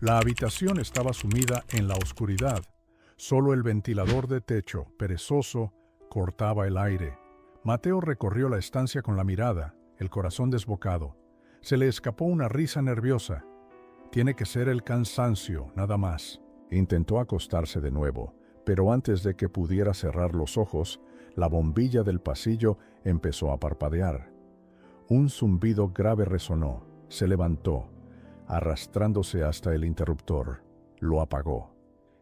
La habitación estaba sumida en la oscuridad. Solo el ventilador de techo, perezoso, cortaba el aire. Mateo recorrió la estancia con la mirada, el corazón desbocado. Se le escapó una risa nerviosa. Tiene que ser el cansancio, nada más. Intentó acostarse de nuevo, pero antes de que pudiera cerrar los ojos, la bombilla del pasillo empezó a parpadear. Un zumbido grave resonó. Se levantó, arrastrándose hasta el interruptor. Lo apagó.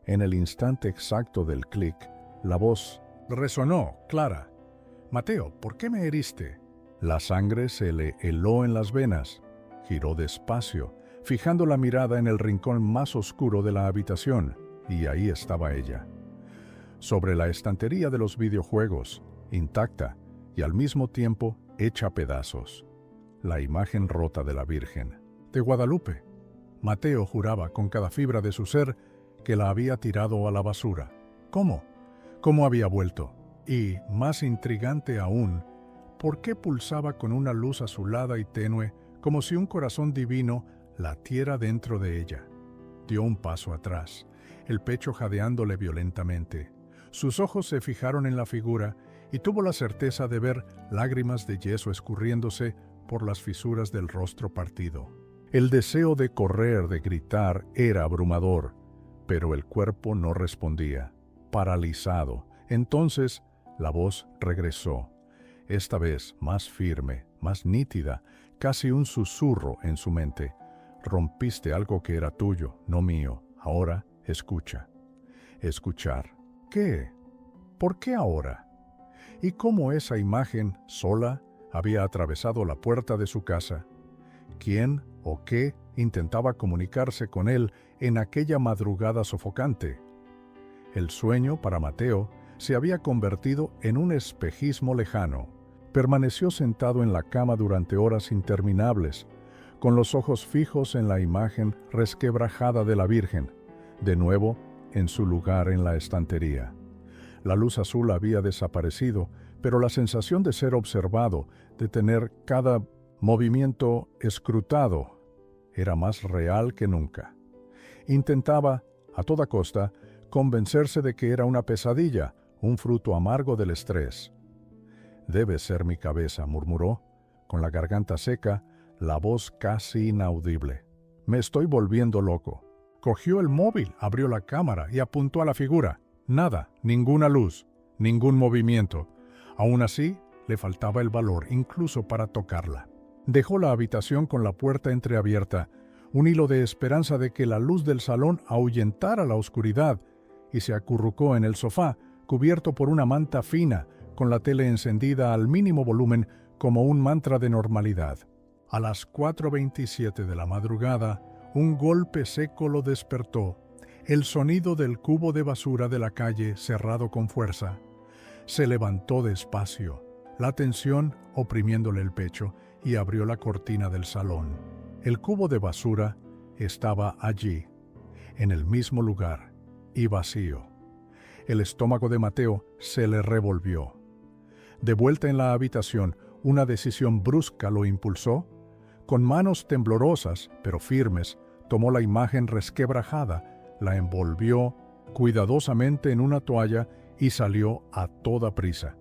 En el instante exacto del clic, la voz resonó, clara. «Mateo, ¿por qué me heriste?» La sangre se le heló en las venas. Giró despacio, fijando la mirada en el rincón más oscuro de la habitación, y ahí estaba ella. Sobre la estantería de los videojuegos, intacta y al mismo tiempo hecha pedazos. La imagen rota de la Virgen, de Guadalupe. Mateo juraba con cada fibra de su ser que la había tirado a la basura. ¿Cómo? ¿Cómo había vuelto? Y, más intrigante aún, ¿por qué pulsaba con una luz azulada y tenue, como si un corazón divino latiera dentro de ella? Dio un paso atrás, el pecho jadeándole violentamente. Sus ojos se fijaron en la figura y tuvo la certeza de ver lágrimas de yeso escurriéndose por las fisuras del rostro partido. El deseo de correr, de gritar, era abrumador, pero el cuerpo no respondía, paralizado. Entonces, la voz regresó, esta vez más firme, más nítida, casi un susurro en su mente. «Rompiste algo que era tuyo, no mío. Ahora, escucha». Escuchar. ¿Qué? ¿Por qué ahora? ¿Y cómo esa imagen, sola, había atravesado la puerta de su casa? ¿Quién o qué intentaba comunicarse con él en aquella madrugada sofocante? El sueño, para Mateo, se había convertido en un espejismo lejano. Permaneció sentado en la cama durante horas interminables, con los ojos fijos en la imagen resquebrajada de la Virgen, de nuevo en su lugar en la estantería. La luz azul había desaparecido, pero la sensación de ser observado, de tener cada movimiento escrutado, era más real que nunca. Intentaba, a toda costa, convencerse de que era una pesadilla, un fruto amargo del estrés. «Debe ser mi cabeza», murmuró, con la garganta seca, la voz casi inaudible. «Me estoy volviendo loco». Cogió el móvil, abrió la cámara y apuntó a la figura. Nada, ninguna luz, ningún movimiento. Aún así, le faltaba el valor incluso para tocarla. Dejó la habitación con la puerta entreabierta, un hilo de esperanza de que la luz del salón ahuyentara la oscuridad, y se acurrucó en el sofá, cubierto por una manta fina, con la tele encendida al mínimo volumen como un mantra de normalidad. A las 4:27 de la madrugada, un golpe seco lo despertó, el sonido del cubo de basura de la calle cerrado con fuerza. Se levantó despacio, la tensión oprimiéndole el pecho, y abrió la cortina del salón. El cubo de basura estaba allí, en el mismo lugar, y vacío. El estómago de Mateo se le revolvió. De vuelta en la habitación, una decisión brusca lo impulsó. Con manos temblorosas, pero firmes, tomó la imagen resquebrajada, la envolvió cuidadosamente en una toalla y salió a toda prisa.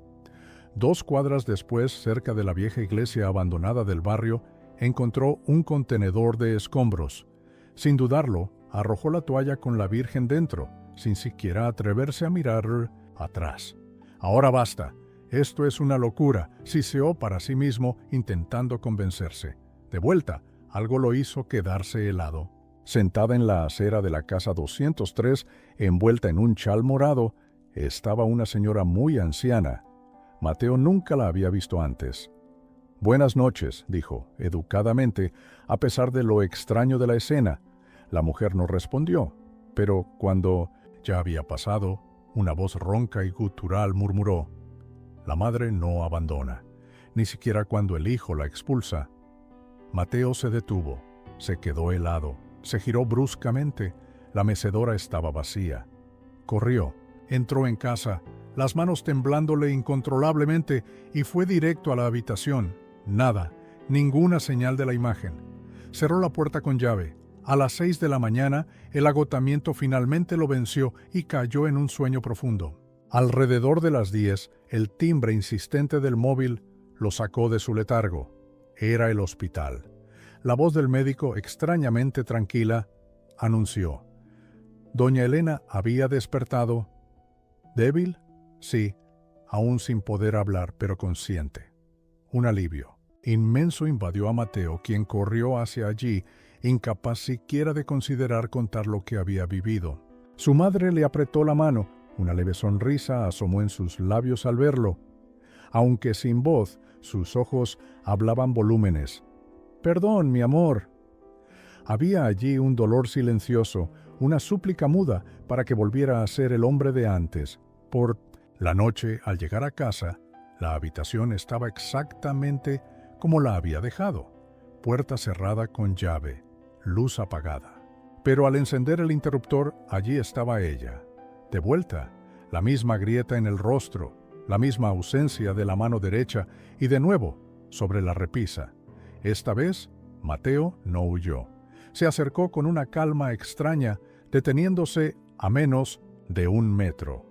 2 cuadras después, cerca de la vieja iglesia abandonada del barrio, encontró un contenedor de escombros. Sin dudarlo, arrojó la toalla con la Virgen dentro, sin siquiera atreverse a mirar atrás. «Ahora basta. Esto es una locura», siseó para sí mismo, intentando convencerse. De vuelta, algo lo hizo quedarse helado. Sentada en la acera de la casa 203, envuelta en un chal morado, estaba una señora muy anciana. Mateo nunca la había visto antes. «Buenas noches», dijo, educadamente, a pesar de lo extraño de la escena. La mujer no respondió, pero cuando ya había pasado, una voz ronca y gutural murmuró: «La madre no abandona, ni siquiera cuando el hijo la expulsa». Mateo se detuvo, se quedó helado, se giró bruscamente. La mecedora estaba vacía. Corrió, entró en casa, las manos temblándole incontrolablemente, y fue directo a la habitación. Nada, ninguna señal de la imagen. Cerró la puerta con llave, A las 6 de la mañana, el agotamiento finalmente lo venció y cayó en un sueño profundo. Alrededor de las 10, el timbre insistente del móvil lo sacó de su letargo. Era el hospital. La voz del médico, extrañamente tranquila, anunció: Doña Elena había despertado. ¿Débil? Sí, aún sin poder hablar, pero consciente. Un alivio inmenso invadió a Mateo, quien corrió hacia allí, incapaz siquiera de considerar contar lo que había vivido. Su madre le apretó la mano. Una leve sonrisa asomó en sus labios al verlo. Aunque sin voz, sus ojos hablaban volúmenes. «Perdón, mi amor». Había allí un dolor silencioso, una súplica muda para que volviera a ser el hombre de antes. Por la noche, al llegar a casa, la habitación estaba exactamente como la había dejado. Puerta cerrada con llave, luz apagada. Pero al encender el interruptor, allí estaba ella. De vuelta, la misma grieta en el rostro, la misma ausencia de la mano derecha y de nuevo, sobre la repisa. Esta vez, Mateo no huyó. Se acercó con una calma extraña, deteniéndose a menos de 1 metro.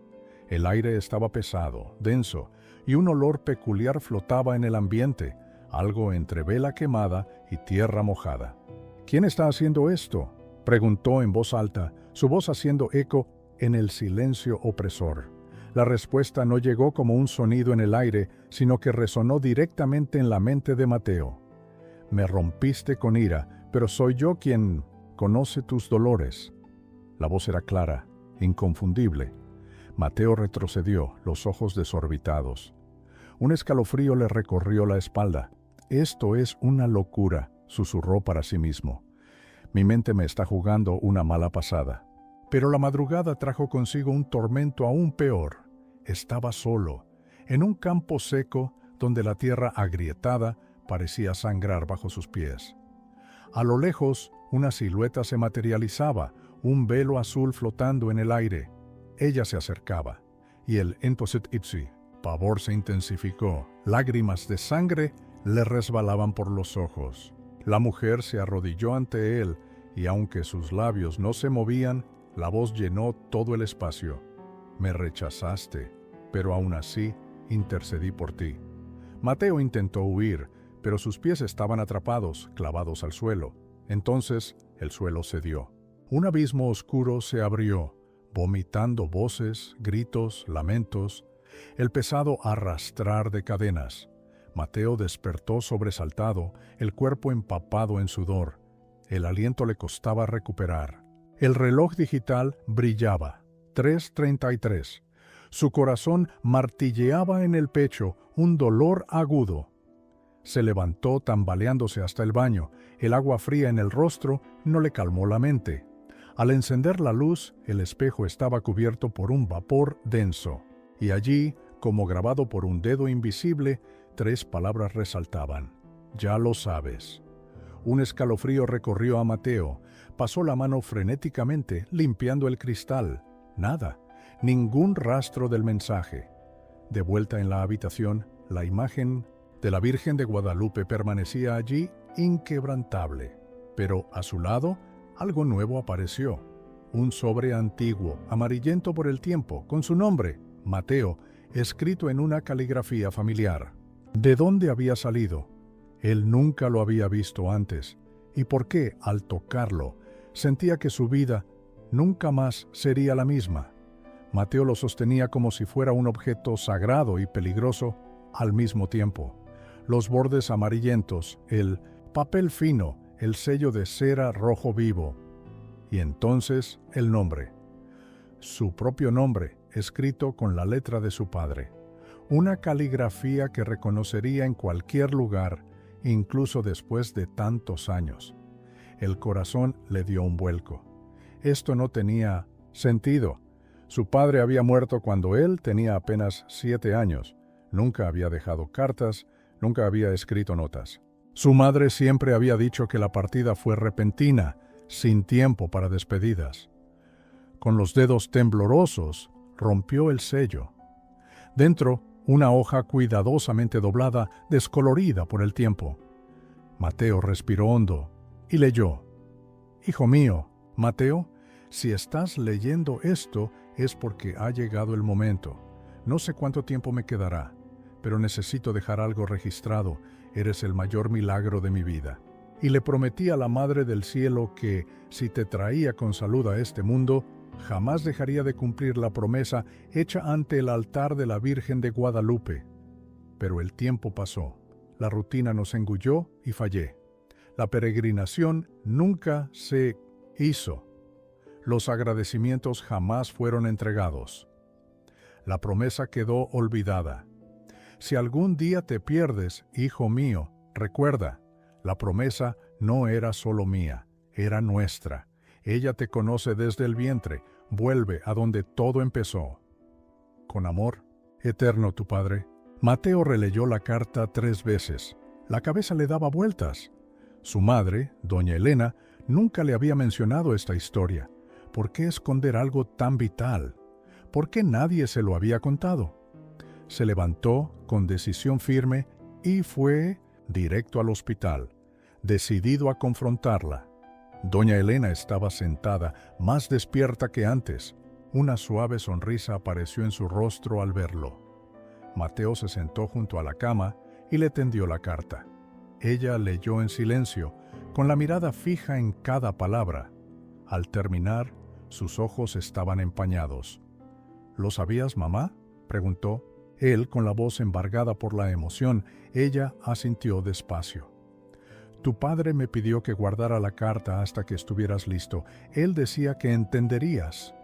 El aire estaba pesado, denso, y un olor peculiar flotaba en el ambiente, algo entre vela quemada y tierra mojada. «¿Quién está haciendo esto?», preguntó en voz alta, su voz haciendo eco en el silencio opresor. La respuesta no llegó como un sonido en el aire, sino que resonó directamente en la mente de Mateo. «Me rompiste con ira, pero soy yo quien conoce tus dolores». La voz era clara, inconfundible. Mateo retrocedió, los ojos desorbitados. Un escalofrío le recorrió la espalda. «Esto es una locura», susurró para sí mismo. «Mi mente me está jugando una mala pasada». Pero la madrugada trajo consigo un tormento aún peor. Estaba solo, en un campo seco donde la tierra agrietada parecía sangrar bajo sus pies. A lo lejos, una silueta se materializaba, un velo azul flotando en el aire. Ella se acercaba, y el entoset ipsi, pavor se intensificó. Lágrimas de sangre le resbalaban por los ojos. La mujer se arrodilló ante él, y aunque sus labios no se movían, la voz llenó todo el espacio. «Me rechazaste, pero aún así intercedí por ti». Mateo intentó huir, pero sus pies estaban atrapados, clavados al suelo. Entonces el suelo cedió. Un abismo oscuro se abrió, vomitando voces, gritos, lamentos, el pesado arrastrar de cadenas. Mateo despertó sobresaltado, el cuerpo empapado en sudor. El aliento le costaba recuperar. El reloj digital brillaba. 3:33. Su corazón martilleaba en el pecho, un dolor agudo. Se levantó tambaleándose hasta el baño. El agua fría en el rostro no le calmó la mente. Al encender la luz, el espejo estaba cubierto por un vapor denso. Y allí, como grabado por un dedo invisible, 3 palabras resaltaban: «Ya lo sabes». Un escalofrío recorrió a Mateo. Pasó la mano frenéticamente, limpiando el cristal. Nada, ningún rastro del mensaje. De vuelta en la habitación, la imagen de la Virgen de Guadalupe permanecía allí inquebrantable. Pero a su lado, algo nuevo apareció. Un sobre antiguo, amarillento por el tiempo, con su nombre, Mateo, escrito en una caligrafía familiar. ¿De dónde había salido? Él nunca lo había visto antes. ¿Y por qué, al tocarlo, sentía que su vida nunca más sería la misma? Mateo lo sostenía como si fuera un objeto sagrado y peligroso al mismo tiempo. Los bordes amarillentos, el papel fino, el sello de cera rojo vivo. Y entonces el nombre. Su propio nombre, escrito con la letra de su padre. Una caligrafía que reconocería en cualquier lugar, incluso después de tantos años. El corazón le dio un vuelco. Esto no tenía sentido. Su padre había muerto cuando él tenía apenas 7 años. Nunca había dejado cartas, nunca había escrito notas. Su madre siempre había dicho que la partida fue repentina, sin tiempo para despedidas. Con los dedos temblorosos, rompió el sello. Dentro, una hoja cuidadosamente doblada, descolorida por el tiempo. Mateo respiró hondo y leyó: Hijo mío, Mateo, si estás leyendo esto es porque ha llegado el momento. No sé cuánto tiempo me quedará, pero necesito dejar algo registrado. Eres el mayor milagro de mi vida. Y le prometí a la Madre del Cielo que, si te traía con salud a este mundo, jamás dejaría de cumplir la promesa hecha ante el altar de la Virgen de Guadalupe. Pero el tiempo pasó, la rutina nos engulló y fallé. La peregrinación nunca se hizo. Los agradecimientos jamás fueron entregados. La promesa quedó olvidada. Si algún día te pierdes, hijo mío, recuerda, la promesa no era solo mía, era nuestra. Ella te conoce desde el vientre, vuelve a donde todo empezó. Con amor, eterno tu Padre. Mateo releyó la carta 3 veces. La cabeza le daba vueltas. Su madre, doña Elena, nunca le había mencionado esta historia. ¿Por qué esconder algo tan vital? ¿Por qué nadie se lo había contado? Se levantó con decisión firme y fue directo al hospital, decidido a confrontarla. Doña Elena estaba sentada, más despierta que antes. Una suave sonrisa apareció en su rostro al verlo. Mateo se sentó junto a la cama y le tendió la carta. Ella leyó en silencio, con la mirada fija en cada palabra. Al terminar, sus ojos estaban empañados. ¿Lo sabías, mamá?, preguntó. Él, con la voz embargada por la emoción, ella asintió despacio. Tu padre me pidió que guardara la carta hasta que estuvieras listo. Él decía que entenderías.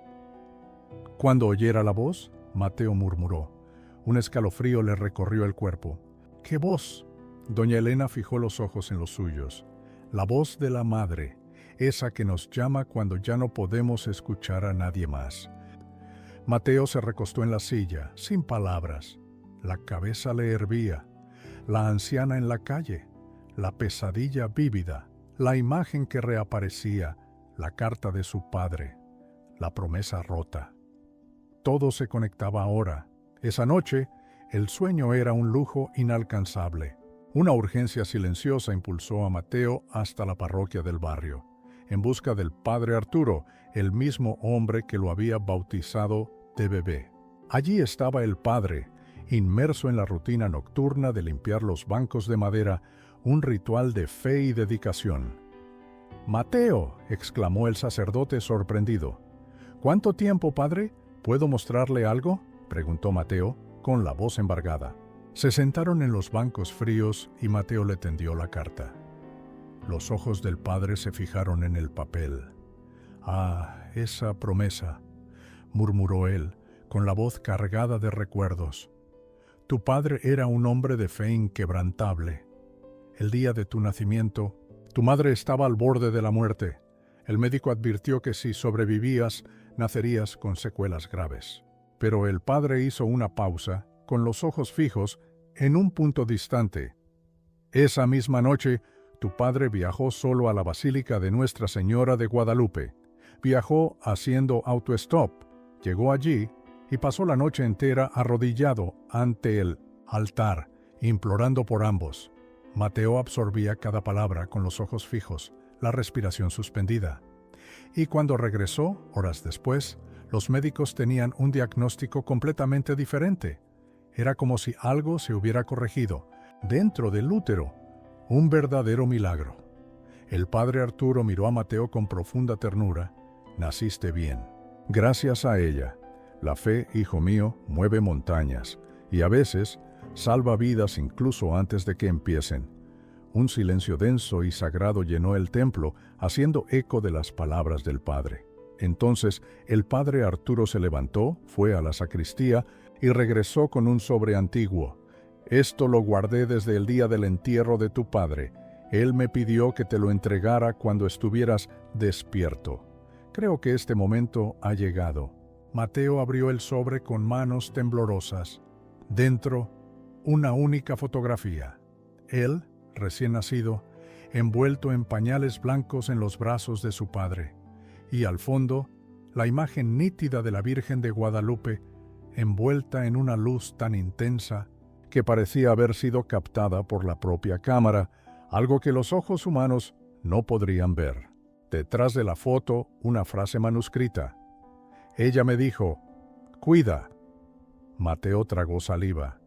Cuando oyera la voz, Mateo murmuró. Un escalofrío le recorrió el cuerpo. ¿Qué voz? Doña Elena fijó los ojos en los suyos. La voz de la madre, esa que nos llama cuando ya no podemos escuchar a nadie más. Mateo se recostó en la silla, sin palabras. La cabeza le hervía. La anciana en la calle, la pesadilla vívida, la imagen que reaparecía, la carta de su padre, la promesa rota. Todo se conectaba ahora. Esa noche, el sueño era un lujo inalcanzable. Una urgencia silenciosa impulsó a Mateo hasta la parroquia del barrio, en busca del padre Arturo, el mismo hombre que lo había bautizado de bebé. Allí estaba el padre, inmerso en la rutina nocturna de limpiar los bancos de madera, un ritual de fe y dedicación. «¡Mateo!», exclamó el sacerdote sorprendido. «¿Cuánto tiempo, padre? ¿Puedo mostrarle algo?», preguntó Mateo, con la voz embargada. Se sentaron en los bancos fríos y Mateo le tendió la carta. Los ojos del padre se fijaron en el papel. «Ah, esa promesa», murmuró él, con la voz cargada de recuerdos. «Tu padre era un hombre de fe inquebrantable. El día de tu nacimiento, tu madre estaba al borde de la muerte. El médico advirtió que si sobrevivías, nacerías con secuelas graves. Pero el padre hizo una pausa, con los ojos fijos, en un punto distante. Esa misma noche, tu padre viajó solo a la Basílica de Nuestra Señora de Guadalupe. Viajó haciendo autostop. Llegó allí y pasó la noche entera arrodillado ante el altar, implorando por ambos. Mateo absorbía cada palabra con los ojos fijos, la respiración suspendida. Y cuando regresó, horas después, los médicos tenían un diagnóstico completamente diferente. Era como si algo se hubiera corregido, dentro del útero. Un verdadero milagro. El padre Arturo miró a Mateo con profunda ternura. «Naciste bien. Gracias a ella. La fe, hijo mío, mueve montañas, y a veces salva vidas incluso antes de que empiecen». Un silencio denso y sagrado llenó el templo, haciendo eco de las palabras del padre. Entonces el padre Arturo se levantó, fue a la sacristía y regresó con un sobre antiguo. «Esto lo guardé desde el día del entierro de tu padre. Él me pidió que te lo entregara cuando estuvieras despierto. Creo que este momento ha llegado». Mateo abrió el sobre con manos temblorosas. Dentro, una única fotografía. Él, recién nacido, envuelto en pañales blancos en los brazos de su padre. Y al fondo, la imagen nítida de la Virgen de Guadalupe, envuelta en una luz tan intensa que parecía haber sido captada por la propia cámara, algo que los ojos humanos no podrían ver. Detrás de la foto, una frase manuscrita. Ella me dijo, «Cuida». Mateo tragó saliva.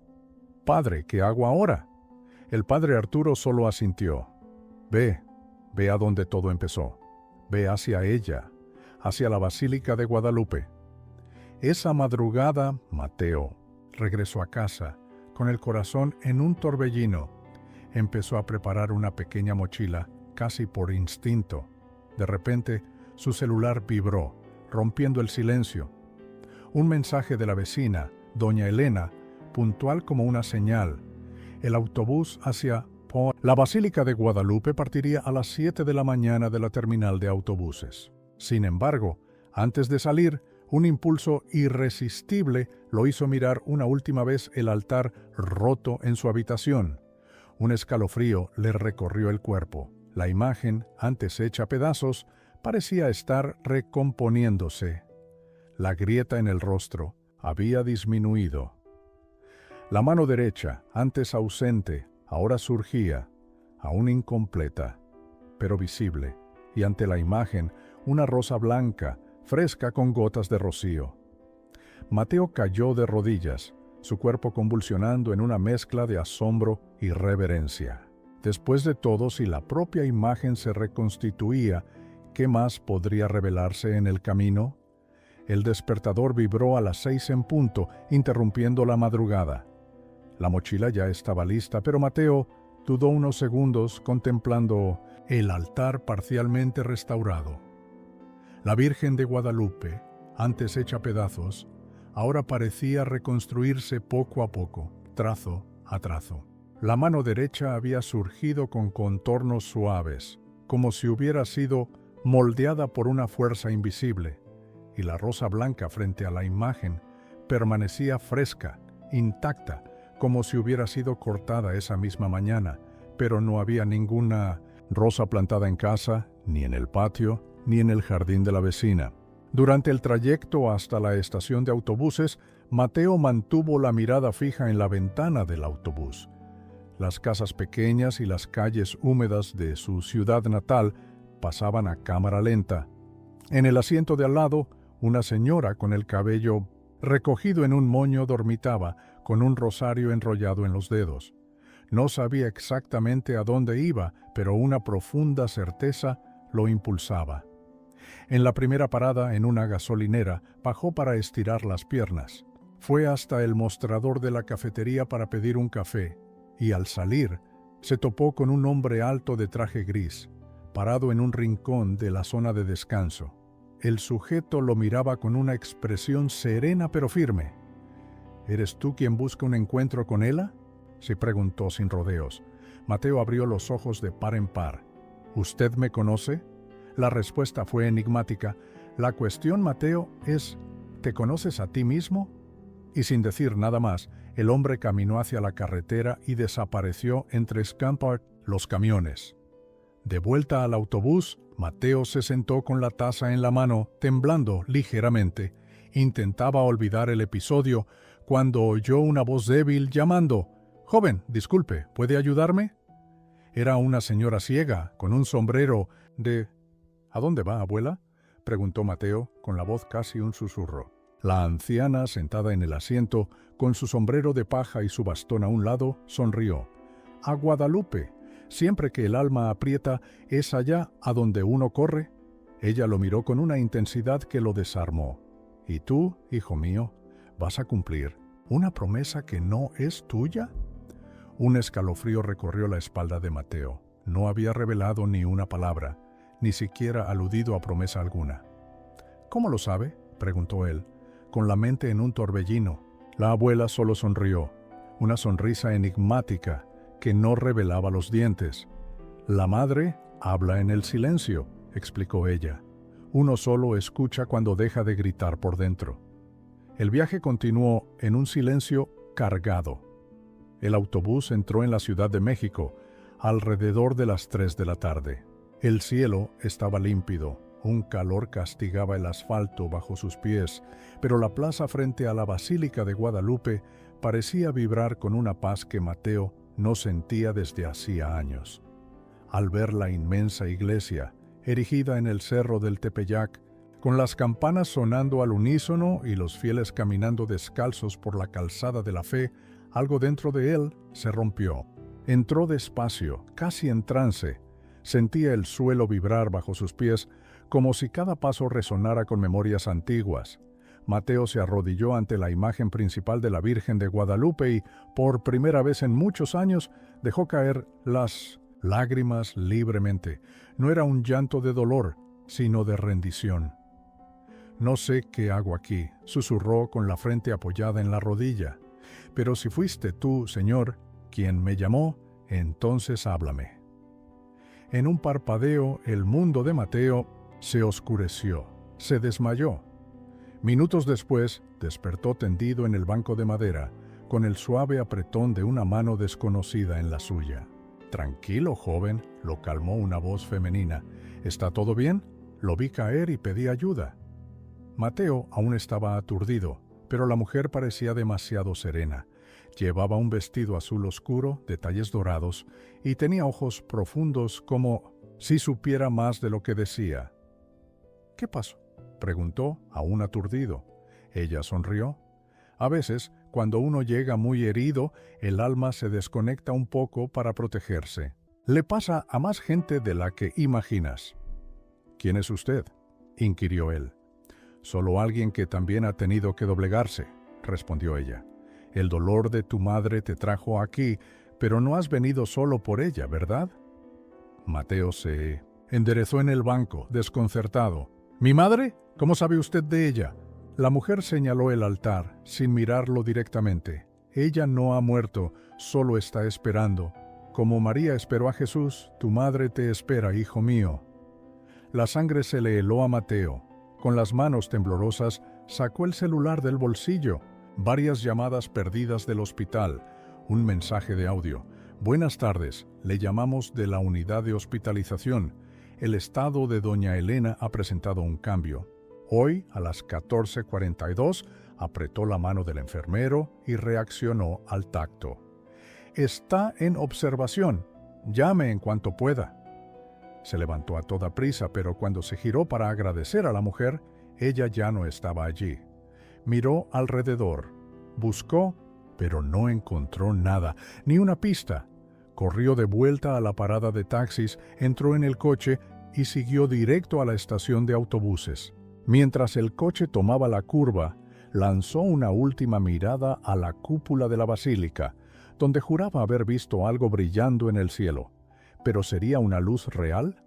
«Padre, ¿qué hago ahora?». El padre Arturo solo asintió. Ve a donde todo empezó. Ve hacia ella, hacia la Basílica de Guadalupe». Esa madrugada, Mateo regresó a casa, con el corazón en un torbellino. Empezó a preparar una pequeña mochila, casi por instinto. De repente, su celular vibró, rompiendo el silencio. Un mensaje de la vecina, doña Elena, puntual como una señal. El autobús hacia la Basílica de Guadalupe partiría a las 7 de la mañana de la terminal de autobuses. Sin embargo, antes de salir, un impulso irresistible lo hizo mirar una última vez el altar roto en su habitación. Un escalofrío le recorrió el cuerpo. La imagen, antes hecha pedazos, parecía estar recomponiéndose. La grieta en el rostro había disminuido. La mano derecha, antes ausente, ahora surgía, aún incompleta, pero visible, y ante la imagen, una rosa blanca, fresca con gotas de rocío. Mateo cayó de rodillas, su cuerpo convulsionando en una mezcla de asombro y reverencia. Después de todo, si la propia imagen se reconstituía, ¿qué más podría revelarse en el camino? El despertador vibró a las 6 en punto, interrumpiendo la madrugada. La mochila ya estaba lista, pero Mateo dudó unos segundos contemplando el altar parcialmente restaurado. La Virgen de Guadalupe, antes hecha pedazos, ahora parecía reconstruirse poco a poco, trazo a trazo. La mano derecha había surgido con contornos suaves, como si hubiera sido moldeada por una fuerza invisible, y la rosa blanca frente a la imagen permanecía fresca, intacta, como si hubiera sido cortada esa misma mañana, pero no había ninguna rosa plantada en casa, ni en el patio, ni en el jardín de la vecina. Durante el trayecto hasta la estación de autobuses, Mateo mantuvo la mirada fija en la ventana del autobús. Las casas pequeñas y las calles húmedas de su ciudad natal pasaban a cámara lenta. En el asiento de al lado, una señora con el cabello recogido en un moño dormitaba, con un rosario enrollado en los dedos. No sabía exactamente a dónde iba, pero una profunda certeza lo impulsaba. En la primera parada, en una gasolinera, bajó para estirar las piernas. Fue hasta el mostrador de la cafetería para pedir un café, y al salir, se topó con un hombre alto de traje gris, parado en un rincón de la zona de descanso. El sujeto lo miraba con una expresión serena pero firme. «¿Eres tú quien busca un encuentro con Ela?», se preguntó sin rodeos. Mateo abrió los ojos de par en par. «¿Usted me conoce?». La respuesta fue enigmática. «La cuestión, Mateo, es, ¿te conoces a ti mismo?». Y sin decir nada más, el hombre caminó hacia la carretera y desapareció entre los camiones. De vuelta al autobús, Mateo se sentó con la taza en la mano, temblando ligeramente. Intentaba olvidar el episodio cuando oyó una voz débil llamando: «Joven, disculpe, ¿puede ayudarme?». Era una señora ciega, con un sombrero de... «¿A dónde va, abuela?», preguntó Mateo, con la voz casi un susurro. La anciana, sentada en el asiento, con su sombrero de paja y su bastón a un lado, sonrió. «A Guadalupe. Siempre que el alma aprieta, es allá a donde uno corre». Ella lo miró con una intensidad que lo desarmó. «¿Y tú, hijo mío, vas a cumplir una promesa que no es tuya?». Un escalofrío recorrió la espalda de Mateo. No había revelado ni una palabra, ni siquiera aludido a promesa alguna. «¿Cómo lo sabe?», preguntó él, con la mente en un torbellino. La abuela solo sonrió, una sonrisa enigmática que no revelaba los dientes. «La madre habla en el silencio», explicó ella. «Uno solo escucha cuando deja de gritar por dentro». El viaje continuó en un silencio cargado. El autobús entró en la Ciudad de México alrededor de las 3 de la tarde. El cielo estaba límpido, un calor castigaba el asfalto bajo sus pies, pero la plaza frente a la Basílica de Guadalupe parecía vibrar con una paz que Mateo no sentía desde hacía años. Al ver la inmensa iglesia, erigida en el cerro del Tepeyac, con las campanas sonando al unísono y los fieles caminando descalzos por la calzada de la fe, algo dentro de él se rompió. Entró despacio, casi en trance. Sentía el suelo vibrar bajo sus pies, como si cada paso resonara con memorias antiguas. Mateo se arrodilló ante la imagen principal de la Virgen de Guadalupe y, por primera vez en muchos años, dejó caer las lágrimas libremente. No era un llanto de dolor, sino de rendición. «No sé qué hago aquí», susurró con la frente apoyada en la rodilla. «Pero si fuiste tú, Señor, quien me llamó, entonces háblame». En un parpadeo, el mundo de Mateo se oscureció, se desmayó. Minutos después, despertó tendido en el banco de madera, con el suave apretón de una mano desconocida en la suya. «Tranquilo, joven», lo calmó una voz femenina. «¿Está todo bien?» Lo vi caer y pedí ayuda. Mateo aún estaba aturdido, pero la mujer parecía demasiado serena. Llevaba un vestido azul oscuro, detalles dorados, y tenía ojos profundos como si supiera más de lo que decía. «¿Qué pasó?», preguntó, aún aturdido. Ella sonrió. A veces, cuando uno llega muy herido, el alma se desconecta un poco para protegerse. Le pasa a más gente de la que imaginas. «¿Quién es usted?», inquirió él. «Solo alguien que también ha tenido que doblegarse», respondió ella. «El dolor de tu madre te trajo aquí, pero no has venido solo por ella, ¿verdad?». Mateo se enderezó en el banco, desconcertado. «¿Mi madre? ¿Cómo sabe usted de ella?». La mujer señaló el altar, sin mirarlo directamente. «Ella no ha muerto, solo está esperando. Como María esperó a Jesús, tu madre te espera, hijo mío». La sangre se le heló a Mateo. Con las manos temblorosas, sacó el celular del bolsillo. Varias llamadas perdidas del hospital. Un mensaje de audio. «Buenas tardes, le llamamos de la unidad de hospitalización. El estado de doña Elena ha presentado un cambio. Hoy, a las 14:42, apretó la mano del enfermero y reaccionó al tacto. Está en observación. Llame en cuanto pueda». Se levantó a toda prisa, pero cuando se giró para agradecer a la mujer, ella ya no estaba allí. Miró alrededor. Buscó, pero no encontró nada, ni una pista. Corrió de vuelta a la parada de taxis, entró en el coche y siguió directo a la estación de autobuses. Mientras el coche tomaba la curva, lanzó una última mirada a la cúpula de la basílica, donde juraba haber visto algo brillando en el cielo. ¿Pero sería una luz real?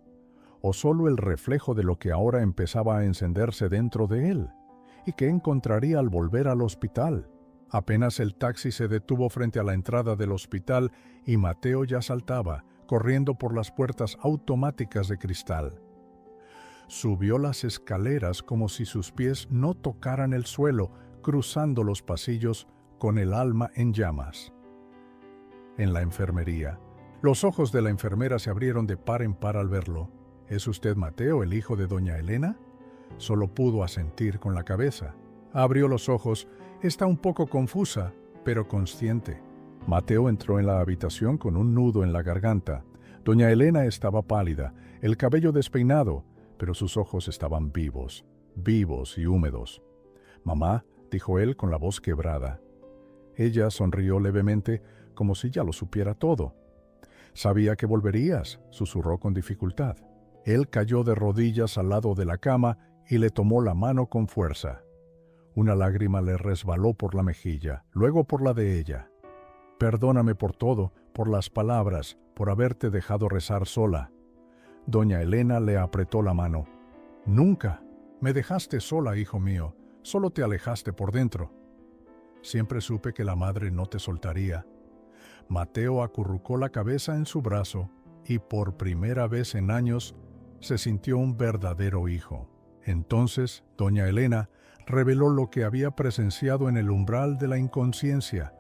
¿O solo el reflejo de lo que ahora empezaba a encenderse dentro de él? ¿Y qué encontraría al volver al hospital? Apenas el taxi se detuvo frente a la entrada del hospital y Mateo ya saltaba, corriendo por las puertas automáticas de cristal. Subió las escaleras como si sus pies no tocaran el suelo, cruzando los pasillos con el alma en llamas. En la enfermería, los ojos de la enfermera se abrieron de par en par al verlo. «¿Es usted Mateo, el hijo de doña Elena?». Solo pudo asentir con la cabeza. Abrió los ojos. Está un poco confusa, pero consciente. Mateo entró en la habitación con un nudo en la garganta. Doña Elena estaba pálida, el cabello despeinado, pero sus ojos estaban vivos y húmedos. «Mamá», dijo él con la voz quebrada. Ella sonrió levemente, como si ya lo supiera todo. «Sabía que volverías», susurró con dificultad. Él cayó de rodillas al lado de la cama y le tomó la mano con fuerza. Una lágrima le resbaló por la mejilla, luego por la de ella. «Perdóname por todo, por las palabras, por haberte dejado rezar sola». Doña Elena le apretó la mano. «Nunca me dejaste sola, hijo mío, solo te alejaste por dentro. Siempre supe que la madre no te soltaría». Mateo acurrucó la cabeza en su brazo y por primera vez en años se sintió un verdadero hijo. Entonces, doña Elena reveló lo que había presenciado en el umbral de la inconsciencia.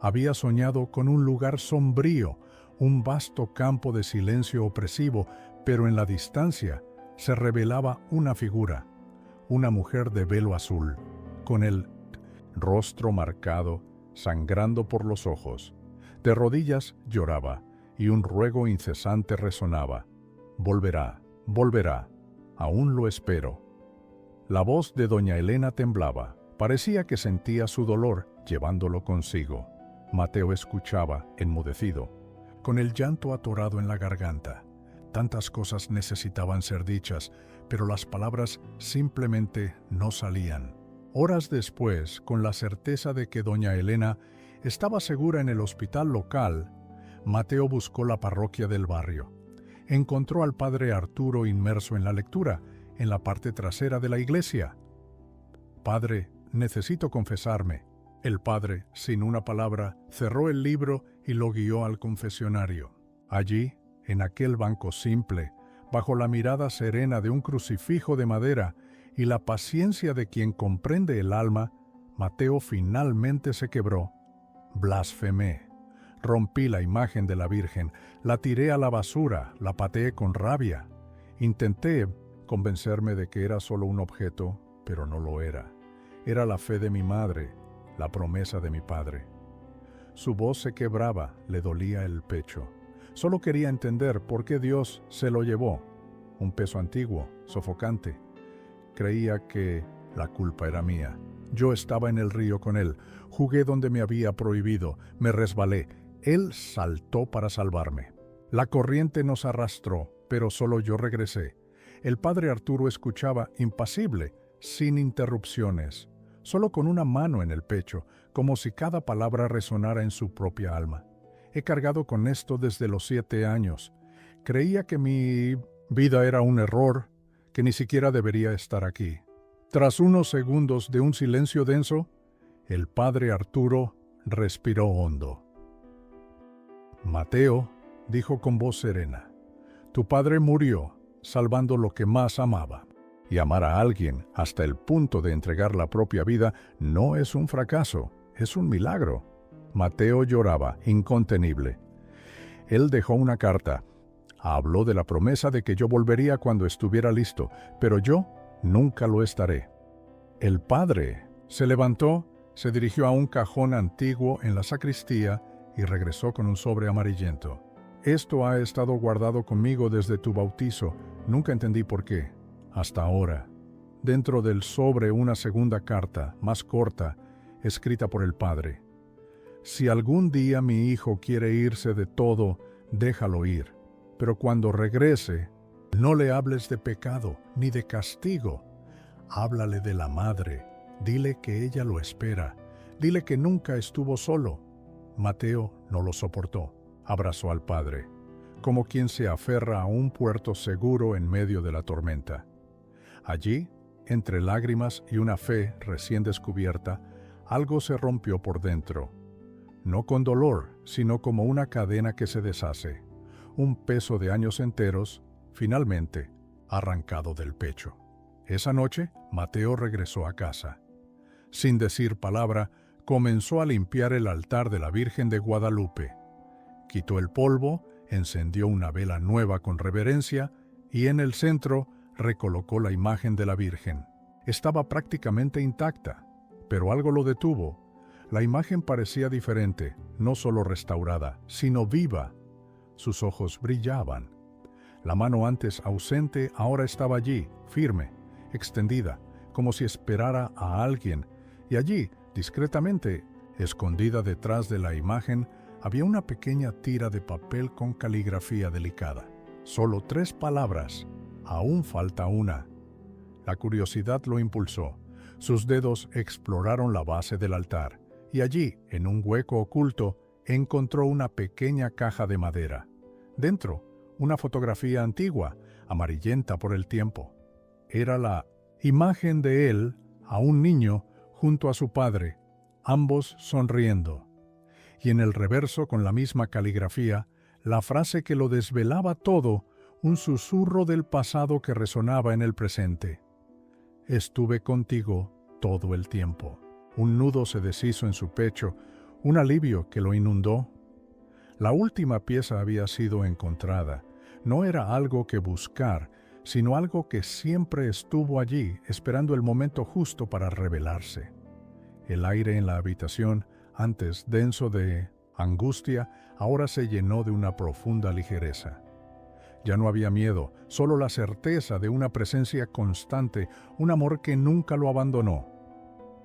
Había soñado con un lugar sombrío, un vasto campo de silencio opresivo, pero en la distancia se revelaba una figura, una mujer de velo azul, con el rostro marcado, sangrando por los ojos. De rodillas lloraba, y un ruego incesante resonaba. «Volverá, volverá. Aún lo espero. La voz de doña Elena temblaba. Parecía que sentía su dolor llevándolo consigo. Mateo escuchaba, enmudecido, con el llanto atorado en la garganta. Tantas cosas necesitaban ser dichas, pero las palabras simplemente no salían. Horas después, con la certeza de que doña Elena estaba segura en el hospital local, Mateo buscó la parroquia del barrio. Encontró al padre Arturo inmerso en la lectura, en la parte trasera de la iglesia. «Padre, necesito confesarme». El padre, sin una palabra, cerró el libro y lo guió al confesionario. Allí, en aquel banco simple, bajo la mirada serena de un crucifijo de madera y la paciencia de quien comprende el alma, Mateo finalmente se quebró. Blasfemé. Rompí la imagen de la Virgen, la tiré a la basura, la pateé con rabia. Intenté convencerme de que era solo un objeto, pero no lo era. Era la fe de mi madre, la promesa de mi padre. Su voz se quebraba, le dolía el pecho. Solo quería entender por qué Dios se lo llevó. Un peso antiguo, sofocante. Creía que la culpa era mía. Yo estaba en el río con él, jugué donde me había prohibido, me resbalé. Él saltó para salvarme. La corriente nos arrastró, pero solo yo regresé. El padre Arturo escuchaba impasible, sin interrupciones, solo con una mano en el pecho, como si cada palabra resonara en su propia alma. He cargado con esto desde los 7 años. Creía que mi vida era un error, que ni siquiera debería estar aquí. Tras unos segundos de un silencio denso, el padre Arturo respiró hondo. «Mateo», dijo con voz serena, «tu padre murió salvando lo que más amaba. Y amar a alguien hasta el punto de entregar la propia vida no es un fracaso, es un milagro». Mateo lloraba, incontenible. Él dejó una carta. Habló de la promesa de que yo volvería cuando estuviera listo, pero yo nunca lo estaré. El padre se levantó, se dirigió a un cajón antiguo en la sacristía y regresó con un sobre amarillento. «Esto ha estado guardado conmigo desde tu bautizo. Nunca entendí por qué. Hasta ahora». Dentro del sobre una segunda carta, más corta, escrita por el padre. «Si algún día mi hijo quiere irse de todo, déjalo ir. Pero cuando regrese, no le hables de pecado ni de castigo. Háblale de la madre. Dile que ella lo espera. Dile que nunca estuvo solo». Mateo no lo soportó. Abrazó al padre, como quien se aferra a un puerto seguro en medio de la tormenta. Allí, entre lágrimas y una fe recién descubierta, algo se rompió por dentro. No con dolor, sino como una cadena que se deshace. Un peso de años enteros, finalmente, arrancado del pecho. Esa noche, Mateo regresó a casa. Sin decir palabra, comenzó a limpiar el altar de la Virgen de Guadalupe. Quitó el polvo, encendió una vela nueva con reverencia y en el centro recolocó la imagen de la Virgen. Estaba prácticamente intacta, pero algo lo detuvo. La imagen parecía diferente, no solo restaurada, sino viva. Sus ojos brillaban. La mano antes ausente ahora estaba allí, firme, extendida, como si esperara a alguien, y allí, discretamente, escondida detrás de la imagen, había una pequeña tira de papel con caligrafía delicada. Solo 3 palabras. Aún falta una. La curiosidad lo impulsó. Sus dedos exploraron la base del altar, y allí, en un hueco oculto, encontró una pequeña caja de madera. Dentro, una fotografía antigua, amarillenta por el tiempo. Era la imagen de él, a un niño, junto a su padre, ambos sonriendo. Y en el reverso, con la misma caligrafía, la frase que lo desvelaba todo, un susurro del pasado que resonaba en el presente. «Estuve contigo todo el tiempo». Un nudo se deshizo en su pecho, un alivio que lo inundó. La última pieza había sido encontrada. No era algo que buscar, sino algo que siempre estuvo allí, esperando el momento justo para revelarse. El aire en la habitación, antes denso de angustia, ahora se llenó de una profunda ligereza. Ya no había miedo, solo la certeza de una presencia constante, un amor que nunca lo abandonó.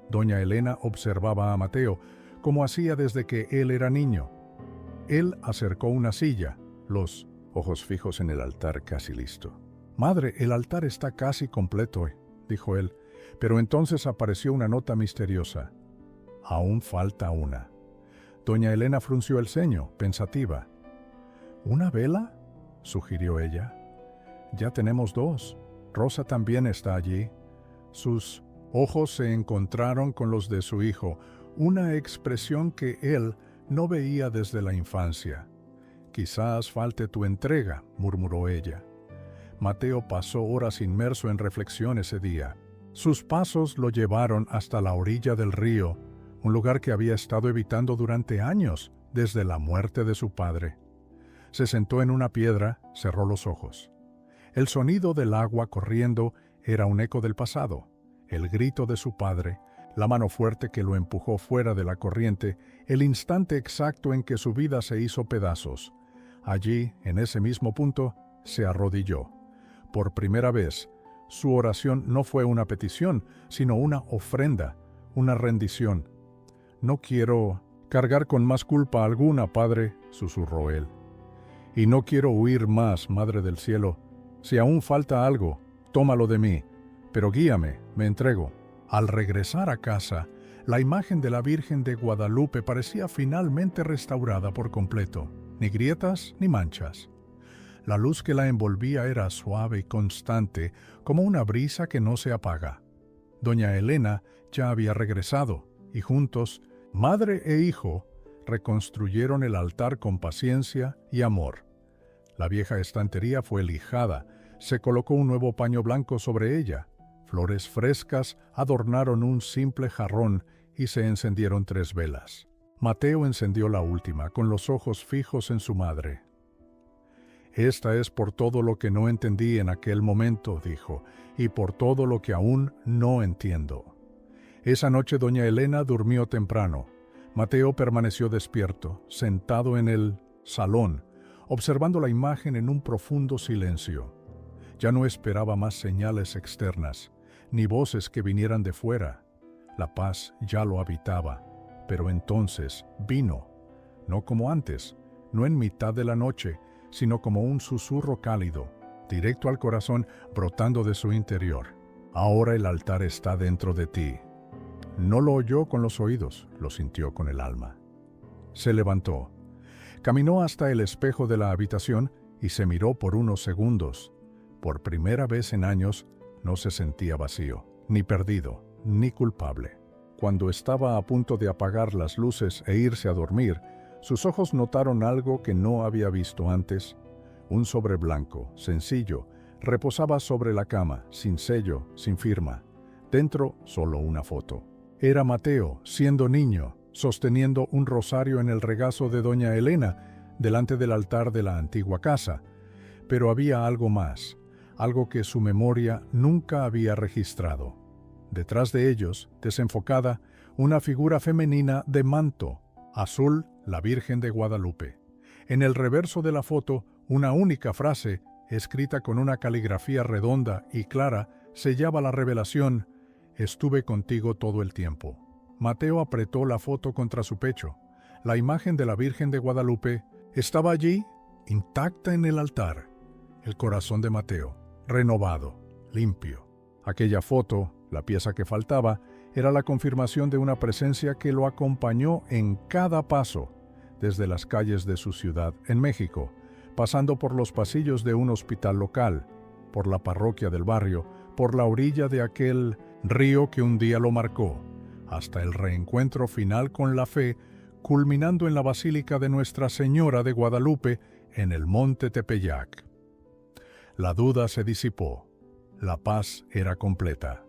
Doña Elena observaba a Mateo, como hacía desde que él era niño. Él acercó una silla, los ojos fijos en el altar casi listo. «Madre, el altar está casi completo», dijo él, pero entonces apareció una nota misteriosa. «Aún falta una». Doña Elena frunció el ceño, pensativa. «¿Una vela?», sugirió ella. «Ya tenemos dos. Rosa también está allí». Sus ojos se encontraron con los de su hijo, una expresión que él no veía desde la infancia. «Quizás falte tu entrega», murmuró ella. Mateo pasó horas inmerso en reflexión ese día. Sus pasos lo llevaron hasta la orilla del río, un lugar que había estado evitando durante años, desde la muerte de su padre. Se sentó en una piedra, cerró los ojos. El sonido del agua corriendo era un eco del pasado, el grito de su padre, la mano fuerte que lo empujó fuera de la corriente, el instante exacto en que su vida se hizo pedazos. Allí, en ese mismo punto, se arrodilló. Por primera vez, su oración no fue una petición, sino una ofrenda, una rendición. «No quiero cargar con más culpa alguna, Padre», susurró él. «Y no quiero huir más, Madre del Cielo. Si aún falta algo, tómalo de mí, pero guíame, me entrego». Al regresar a casa, la imagen de la Virgen de Guadalupe parecía finalmente restaurada por completo, ni grietas ni manchas. La luz que la envolvía era suave y constante, como una brisa que no se apaga. Doña Elena ya había regresado, y juntos, madre e hijo, reconstruyeron el altar con paciencia y amor. La vieja estantería fue lijada, se colocó un nuevo paño blanco sobre ella, flores frescas adornaron un simple jarrón y se encendieron 3 velas. Mateo encendió la última, con los ojos fijos en su madre. «Esta es por todo lo que no entendí en aquel momento», dijo, «y por todo lo que aún no entiendo». Esa noche doña Elena durmió temprano. Mateo permaneció despierto, sentado en el salón, observando la imagen en un profundo silencio. Ya no esperaba más señales externas, ni voces que vinieran de fuera. La paz ya lo habitaba, pero entonces vino, no como antes, no en mitad de la noche, sino como un susurro cálido, directo al corazón, brotando de su interior. «Ahora el altar está dentro de ti». No lo oyó con los oídos, lo sintió con el alma. Se levantó, caminó hasta el espejo de la habitación y se miró por unos segundos. Por primera vez en años, no se sentía vacío, ni perdido, ni culpable. Cuando estaba a punto de apagar las luces e irse a dormir, sus ojos notaron algo que no había visto antes. Un sobre blanco, sencillo, reposaba sobre la cama, sin sello, sin firma. Dentro, solo una foto. Era Mateo, siendo niño, sosteniendo un rosario en el regazo de doña Elena, delante del altar de la antigua casa. Pero había algo más, algo que su memoria nunca había registrado. Detrás de ellos, desenfocada, una figura femenina de manto, azul, la Virgen de Guadalupe. En el reverso de la foto, una única frase, escrita con una caligrafía redonda y clara, sellaba la revelación: «Estuve contigo todo el tiempo». Mateo apretó la foto contra su pecho. La imagen de la Virgen de Guadalupe estaba allí, intacta en el altar. El corazón de Mateo, renovado, limpio. Aquella foto, la pieza que faltaba, era la confirmación de una presencia que lo acompañó en cada paso, desde las calles de su ciudad en México, pasando por los pasillos de un hospital local, por la parroquia del barrio, por la orilla de aquel río que un día lo marcó, hasta el reencuentro final con la fe, culminando en la Basílica de Nuestra Señora de Guadalupe en el Monte Tepeyac. La duda se disipó, la paz era completa.